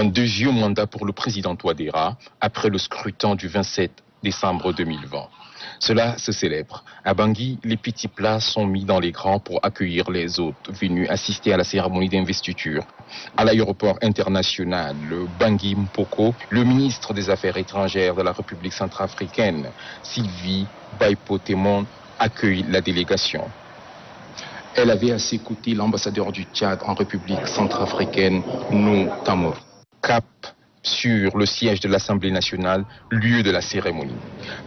Un deuxième mandat pour le président Touadéra après le scrutin du 27 décembre 2020. Cela se célèbre. À Bangui, les petits plats sont mis dans les grands pour accueillir les hôtes venus assister à la cérémonie d'investiture. À l'aéroport international Bangui Mpoko, le ministre des Affaires étrangères de la République centrafricaine, Sylvie Baipotemon, accueille la délégation. Elle avait à ses côtés l'ambassadeur du Tchad en République centrafricaine, Nou Tamour. Cap sur le siège de l'Assemblée nationale, lieu de la cérémonie.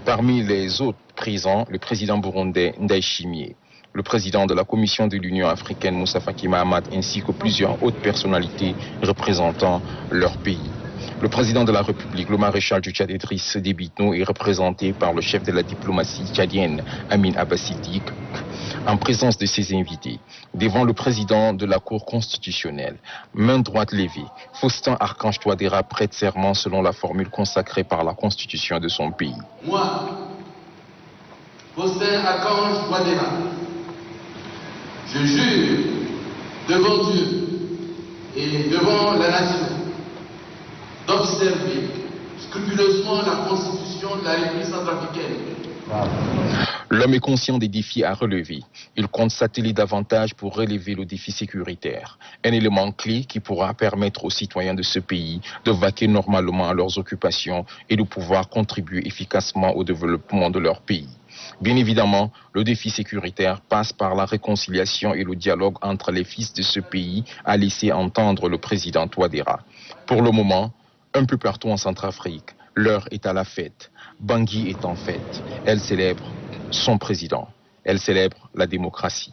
Parmi les autres présents, le président burundais Ndayishimiye, le président de la Commission de l'Union africaine Moussa Faki Mahamat, ainsi que plusieurs hautes personnalités représentant leur pays. Le président de la République, le maréchal du Tchad Idriss Déby Itno, est représenté par le chef de la diplomatie tchadienne, Amin Abbas-Siddiq, en présence de ses invités, devant le président de la Cour constitutionnelle, main droite levée, Faustin Archange Touadéra prête serment selon la formule consacrée par la constitution de son pays. Moi, Faustin Archange Touadéra, je jure devant Dieu et devant la nation d'observer scrupuleusement la constitution de la République centrafricaine. L'homme est conscient des défis à relever. Il compte s'atteler davantage pour relever le défi sécuritaire. Un élément clé qui pourra permettre aux citoyens de ce pays de vaquer normalement à leurs occupations et de pouvoir contribuer efficacement au développement de leur pays. Bien évidemment, le défi sécuritaire passe par la réconciliation et le dialogue entre les fils de ce pays, a laissé entendre le président Touadéra. Pour le moment, un peu partout en Centrafrique, l'heure est à la fête. Bangui est en fête. Elle célèbre son président. Elle célèbre la démocratie.